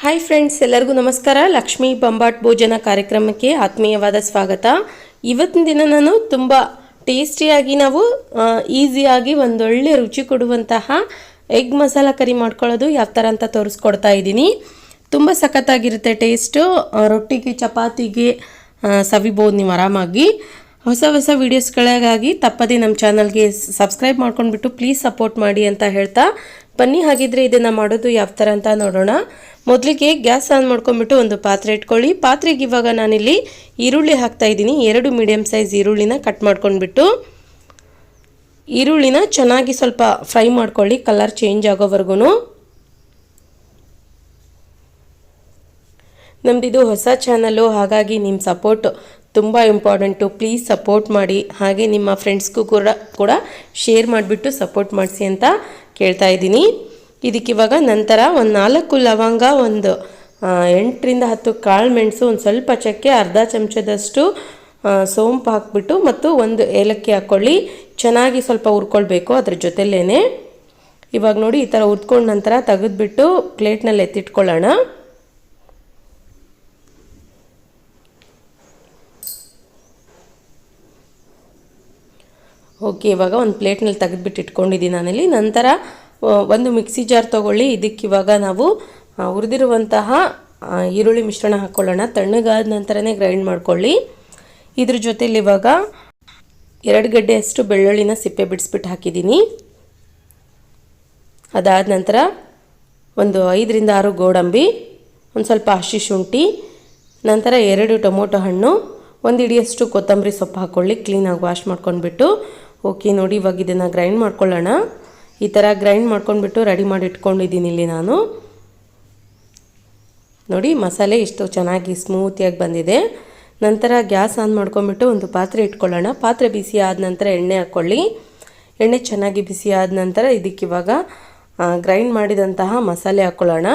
Hi friends, ಎಲ್ಲರಿಗೂ ನಮಸ್ಕಾರ. ಲಕ್ಷ್ಮೀ ಬಂಬಾಟ್ ಭೋಜನ ಕಾರ್ಯಕ್ರಮಕ್ಕೆ ಆತ್ಮೀಯವಾದ ಸ್ವಾಗತ. ಇವತ್ತಿನ ದಿನ ನಾನು ತುಂಬ ಟೇಸ್ಟಿಯಾಗಿ ನಾವು ಈಸಿಯಾಗಿ ಒಂದೊಳ್ಳೆ ರುಚಿ ಕೊಡುವಂತಹ ಎಗ್ ಮಸಾಲ ಕರಿ ಮಾಡ್ಕೊಳ್ಳೋದು ಯಾವ ಥರ ಅಂತ ತೋರಿಸ್ಕೊಡ್ತಾ ಇದ್ದೀನಿ. ತುಂಬ ಸಖತ್ತಾಗಿರುತ್ತೆ ಟೇಸ್ಟು. ರೊಟ್ಟಿಗೆ ಚಪಾತಿಗೆ ಸವಿಬೋದು ನೀವು ಆರಾಮಾಗಿ. ಹೊಸ ಹೊಸ ವೀಡಿಯೋಸ್ಗಳಿಗಾಗಿ ತಪ್ಪದೇ ನಮ್ಮ ಚಾನಲ್ಗೆ ಸಬ್ಸ್ಕ್ರೈಬ್ ಮಾಡ್ಕೊಂಡ್ಬಿಟ್ಟು ಪ್ಲೀಸ್ ಸಪೋರ್ಟ್ ಮಾಡಿ ಅಂತ ಹೇಳ್ತಾ ಬನ್ನಿ. ಹಾಗಿದ್ರೆ ಇದನ್ನು ಮಾಡೋದು ಯಾವ ಥರ ಅಂತ ನೋಡೋಣ. ಮೊದಲಿಗೆ ಗ್ಯಾಸ್ ಆನ್ ಮಾಡ್ಕೊಂಡ್ಬಿಟ್ಟು ಒಂದು ಪಾತ್ರೆ ಇಟ್ಕೊಳ್ಳಿ. ಪಾತ್ರೆಗೆ ಇವಾಗ ನಾನಿಲ್ಲಿ ಈರುಳ್ಳಿ ಹಾಕ್ತಾಯಿದ್ದೀನಿ. 2 ಮೀಡಿಯಮ್ ಸೈಜ್ ಈರುಳ್ಳಿನ ಕಟ್ ಮಾಡ್ಕೊಂಡ್ಬಿಟ್ಟು ಈರುಳ್ಳಿನ ಚೆನ್ನಾಗಿ ಸ್ವಲ್ಪ ಫ್ರೈ ಮಾಡ್ಕೊಳ್ಳಿ, ಕಲರ್ ಚೇಂಜ್ ಆಗೋವರೆಗೂ. ನಮ್ಮದಿದು ಹೊಸ ಚಾನಲ್ಲು, ಹಾಗಾಗಿ ನಿಮ್ಮ ಸಪೋರ್ಟ್ ತುಂಬ ಇಂಪಾರ್ಟೆಂಟು. ಪ್ಲೀಸ್ ಸಪೋರ್ಟ್ ಮಾಡಿ. ಹಾಗೆ ನಿಮ್ಮ ಫ್ರೆಂಡ್ಸ್ಗೂ ಕೂಡ ಶೇರ್ ಮಾಡಿಬಿಟ್ಟು ಸಪೋರ್ಟ್ ಮಾಡಿಸಿ ಅಂತ ಕೇಳ್ತಾ ಇದ್ದೀನಿ. ಇದಕ್ಕಿವಾಗ ನಂತರ ಒಂದು 4 ಲವಂಗ, ಒಂದು 8 ರಿಂದ 10 ಕಾಳು ಮೆಣಸು, ಒಂದು ಸ್ವಲ್ಪ ಚಕ್ಕೆ, ಅರ್ಧ ಚಮಚದಷ್ಟು ಸೋಂಪು ಹಾಕ್ಬಿಟ್ಟು ಮತ್ತು ಒಂದು ಏಲಕ್ಕಿ ಹಾಕ್ಕೊಳ್ಳಿ. ಚೆನ್ನಾಗಿ ಸ್ವಲ್ಪ ಹುರ್ಕೊಳ್ಬೇಕು ಅದ್ರ ಜೊತೆಲೇ. ಇವಾಗ ನೋಡಿ ಈ ಥರ ಹುರ್ಕೊಂಡ ನಂತರ ತೆಗೆದುಬಿಟ್ಟು ಪ್ಲೇಟ್ನಲ್ಲಿ ಎತ್ತಿಟ್ಕೊಳ್ಳೋಣ. ಓಕೆ, ಇವಾಗ ಒಂದು ಪ್ಲೇಟ್ನಲ್ಲಿ ತೆಗೆದುಬಿಟ್ಟು ಇಟ್ಕೊಂಡಿದ್ದೀನಿ ನಾನಿಲ್ಲಿ. ನಂತರ ಒಂದು ಮಿಕ್ಸಿ ಜಾರ್ ತೊಗೊಳ್ಳಿ. ಇದಕ್ಕಿವಾಗ ನಾವು ಹುರಿದಿರುವಂತಹ ಈರುಳ್ಳಿ ಮಿಶ್ರಣ ಹಾಕ್ಕೊಳ್ಳೋಣ. ತಣ್ಣಗಾದ ನಂತರನೇ ಗ್ರೈಂಡ್ ಮಾಡ್ಕೊಳ್ಳಿ. ಇದ್ರ ಜೊತೆಲಿ ಇವಾಗ 2 ಗಡ್ಡೆಯಷ್ಟು ಬೆಳ್ಳುಳ್ಳಿನ ಸಿಪ್ಪೆ ಬಿಡಿಸ್ಬಿಟ್ಟು ಹಾಕಿದ್ದೀನಿ. ಅದಾದ ನಂತರ ಒಂದು 5 ರಿಂದ 6 ಗೋಡಂಬಿ, ಒಂದು ಸ್ವಲ್ಪ ಹಸಿ ಶುಂಠಿ, ನಂತರ 2 ಟೊಮೊಟೊ ಹಣ್ಣು, ಒಂದು ಹಿಡಿಯಷ್ಟು ಕೊತ್ತಂಬರಿ ಸೊಪ್ಪು ಹಾಕ್ಕೊಳ್ಳಿ. ಕ್ಲೀನಾಗಿ ವಾಶ್ ಮಾಡ್ಕೊಂಡ್ಬಿಟ್ಟು. ಓಕೆ ನೋಡಿ, ಇವಾಗ ಇದನ್ನು ಗ್ರೈಂಡ್ ಮಾಡ್ಕೊಳ್ಳೋಣ. ಈ ಥರ ಗ್ರೈಂಡ್ ಮಾಡ್ಕೊಂಡ್ಬಿಟ್ಟು ರೆಡಿ ಮಾಡಿ ಇಟ್ಕೊಂಡಿದ್ದೀನಿ ಇಲ್ಲಿ ನಾನು. ನೋಡಿ ಮಸಾಲೆ ಇಷ್ಟು ಚೆನ್ನಾಗಿ ಸ್ಮೂತಿಯಾಗಿ ಬಂದಿದೆ. ನಂತರ ಗ್ಯಾಸ್ ಆನ್ ಮಾಡ್ಕೊಂಡ್ಬಿಟ್ಟು ಒಂದು ಪಾತ್ರೆ ಇಟ್ಕೊಳ್ಳೋಣ. ಪಾತ್ರೆ ಬಿಸಿ ಆದ ನಂತರ ಎಣ್ಣೆ ಹಾಕ್ಕೊಳ್ಳಿ. ಎಣ್ಣೆ ಚೆನ್ನಾಗಿ ಬಿಸಿ ಆದ ನಂತರ ಇದಕ್ಕಿವಾಗ ಗ್ರೈಂಡ್ ಮಾಡಿದಂತಹ ಮಸಾಲೆ ಹಾಕ್ಕೊಳ್ಳೋಣ.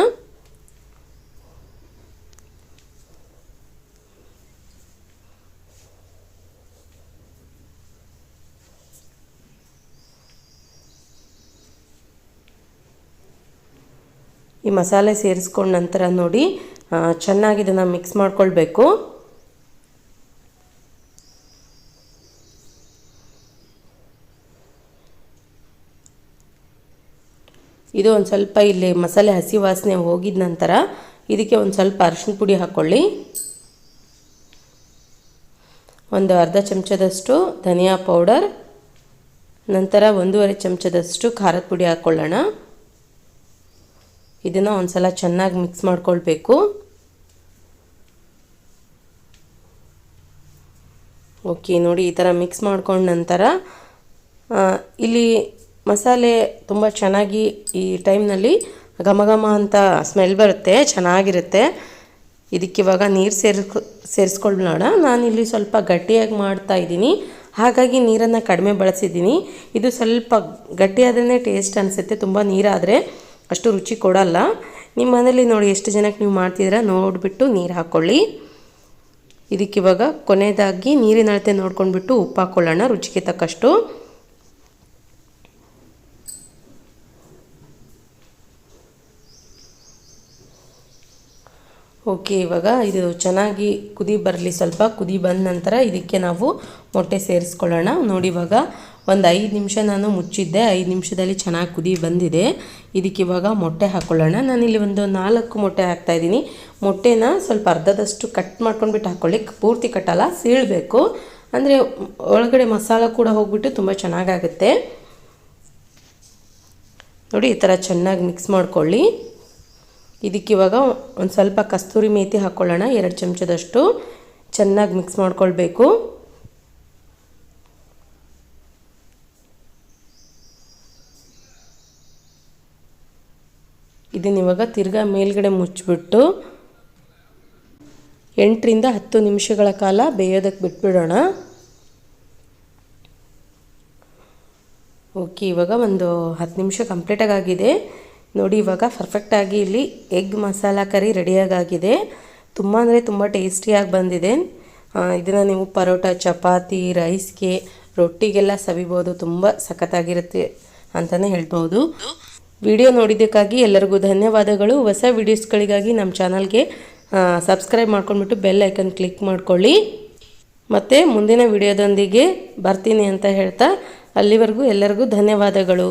ಈ ಮಸಾಲೆ ಸೇರಿಸ್ಕೊಂಡ ನಂತರ ನೋಡಿ ಚೆನ್ನಾಗಿ ಇದನ್ನು ಮಿಕ್ಸ್ ಮಾಡ್ಕೊಳ್ಬೇಕು. ಇದು ಒಂದು ಸ್ವಲ್ಪ ಇಲ್ಲಿ ಮಸಾಲೆ ಹಸಿ ವಾಸನೆ ಹೋಗಿದ ನಂತರ ಇದಕ್ಕೆ ಒಂದು ಸ್ವಲ್ಪ ಅರಿಶಿನ ಪುಡಿ ಹಾಕ್ಕೊಳ್ಳಿ. ಒಂದು ಅರ್ಧ ಚಮಚದಷ್ಟು ಧನಿಯಾ ಪೌಡರ್, ನಂತರ 1.5 ಚಮಚದಷ್ಟು ಖಾರದ ಪುಡಿ ಹಾಕ್ಕೊಳ್ಳೋಣ. ಇದನ್ನು ಒಂದು ಸಲ ಚೆನ್ನಾಗಿ ಮಿಕ್ಸ್ ಮಾಡ್ಕೊಳ್ಬೇಕು. ಓಕೆ ನೋಡಿ, ಈ ಥರ ಮಿಕ್ಸ್ ಮಾಡ್ಕೊಂಡ ನಂತರ ಇಲ್ಲಿ ಮಸಾಲೆ ತುಂಬ ಚೆನ್ನಾಗಿ ಈ ಟೈಮ್ನಲ್ಲಿ ಘಮ ಘಮ ಅಂತ ಸ್ಮೆಲ್ ಬರುತ್ತೆ, ಚೆನ್ನಾಗಿರುತ್ತೆ. ಇದಕ್ಕಿವಾಗ ನೀರು ಸೇರಿಸ್ಕೊಳ್ಳೋಣ. ನಾನಿಲ್ಲಿ ಸ್ವಲ್ಪ ಗಟ್ಟಿಯಾಗಿ ಮಾಡ್ತಾ ಇದ್ದೀನಿ, ಹಾಗಾಗಿ ನೀರನ್ನು ಕಡಿಮೆ ಬಳಸಿದ್ದೀನಿ. ಇದು ಸ್ವಲ್ಪ ಗಟ್ಟಿಯಾದ್ರೇ ಟೇಸ್ಟ್ ಅನಿಸುತ್ತೆ, ತುಂಬ ನೀರಾದರೆ ಅಷ್ಟು ರುಚಿ ಕೊಡಲ್ಲ. ನಿಮ್ಮ ಮನೇಲಿ ನೋಡಿ ಎಷ್ಟು ಜನಕ್ಕೆ ನೀವು ಮಾಡ್ತಿದ್ದೀರಾ ನೋಡಿಬಿಟ್ಟು ನೀರು ಹಾಕ್ಕೊಳ್ಳಿ. ಇದಕ್ಕಿವಾಗ ಕೊನೆಯದಾಗಿ ನೀರಿನ ಅಳತೆ ನೋಡ್ಕೊಂಡ್ಬಿಟ್ಟು ಉಪ್ಪು ಹಾಕ್ಕೊಳ್ಳೋಣ ರುಚಿಗೆ ತಕ್ಕಷ್ಟು. ಓಕೆ, ಇವಾಗ ಇದು ಚೆನ್ನಾಗಿ ಕುದಿ ಬರಲಿ. ಸ್ವಲ್ಪ ಕುದಿ ಬಂದ ನಂತರ ಇದಕ್ಕೆ ನಾವು ಮೊಟ್ಟೆ ಸೇರಿಸ್ಕೊಳ್ಳೋಣ. ನೋಡಿ ಇವಾಗ ಒಂದು 5 ನಿಮಿಷ ನಾನು ಮುಚ್ಚಿದ್ದೆ. 5 ನಿಮಿಷದಲ್ಲಿ ಚೆನ್ನಾಗಿ ಕುದಿ ಬಂದಿದೆ. ಇದಕ್ಕಿವಾಗ ಮೊಟ್ಟೆ ಹಾಕ್ಕೊಳ್ಳೋಣ. ನಾನಿಲ್ಲಿ ಒಂದು 4 ಮೊಟ್ಟೆ ಹಾಕ್ತಾಯಿದ್ದೀನಿ. ಮೊಟ್ಟೆನ ಸ್ವಲ್ಪ ಅರ್ಧದಷ್ಟು ಕಟ್ ಮಾಡ್ಕೊಂಡ್ಬಿಟ್ಟು ಹಾಕ್ಕೊಳ್ಳಿ. ಪೂರ್ತಿ ಕಟ್ಟಲ್ಲ, ಸೀಳಬೇಕು, ಅಂದರೆ ಒಳಗಡೆ ಮಸಾಲ ಕೂಡ ಹೋಗ್ಬಿಟ್ಟು ತುಂಬ ಚೆನ್ನಾಗಾಗುತ್ತೆ. ನೋಡಿ ಈ ಥರ ಚೆನ್ನಾಗಿ ಮಿಕ್ಸ್ ಮಾಡ್ಕೊಳ್ಳಿ. ಇದಕ್ಕಿವಾಗ ಒಂದು ಸ್ವಲ್ಪ ಕಸ್ತೂರಿ ಮೇಥಿ ಹಾಕ್ಕೊಳ್ಳೋಣ, 2 ಚಮಚದಷ್ಟು. ಚೆನ್ನಾಗಿ ಮಿಕ್ಸ್ ಮಾಡ್ಕೊಳ್ಬೇಕು. ಇದನ್ನ ಇವಾಗ ತಿರ್ಗಾ ಮೇಲ್ಗಡೆ ಮುಚ್ಚಿಬಿಟ್ಟು 8 ರಿಂದ 10 ನಿಮಿಷಗಳ ಕಾಲ ಬೇಯೋದಕ್ಕೆ ಬಿಟ್ಬಿಡೋಣ. ಓಕೆ, ಇವಾಗ ಒಂದು 10 ನಿಮಿಷ ಕಂಪ್ಲೀಟಾಗಿ ಆಗಿದೆ. ನೋಡಿ ಇವಾಗ ಪರ್ಫೆಕ್ಟಾಗಿ ಇಲ್ಲಿ ಎಗ್ ಮಸಾಲ ಕರಿ ರೆಡಿಯಾಗಿದೆ. ತುಂಬ ಅಂದರೆ ತುಂಬ ಟೇಸ್ಟಿಯಾಗಿ ಬಂದಿದೆ. ಇದನ್ನು ನೀವು ಪರೋಟ, ಚಪಾತಿ, ರೈಸ್ಗೆ, ರೊಟ್ಟಿಗೆಲ್ಲ ಸವಿಬೋದು. ತುಂಬ ಸಖತ್ತಾಗಿರುತ್ತೆ ಅಂತಲೇ ಹೇಳ್ಬೋದು. ವಿಡಿಯೋ ನೋಡಿದ್ದಕ್ಕಾಗಿ ಎಲ್ಲರಿಗೂ ಧನ್ಯವಾದಗಳು. ಹೊಸ ವಿಡಿಯೋಸ್ಗಳಿಗಾಗಿ ನಮ್ಮ ಚಾನಲ್ಗೆ ಸಬ್ಸ್ಕ್ರೈಬ್ ಮಾಡ್ಕೊಂಡ್ಬಿಟ್ಟು ಬೆಲ್ ಐಕನ್ ಕ್ಲಿಕ್ ಮಾಡ್ಕೊಳ್ಳಿ. ಮತ್ತು ಮುಂದಿನ ವಿಡಿಯೋದೊಂದಿಗೆ ಬರ್ತೀನಿ ಅಂತ ಹೇಳ್ತಾ ಅಲ್ಲಿವರೆಗೂ ಎಲ್ಲರಿಗೂ ಧನ್ಯವಾದಗಳು.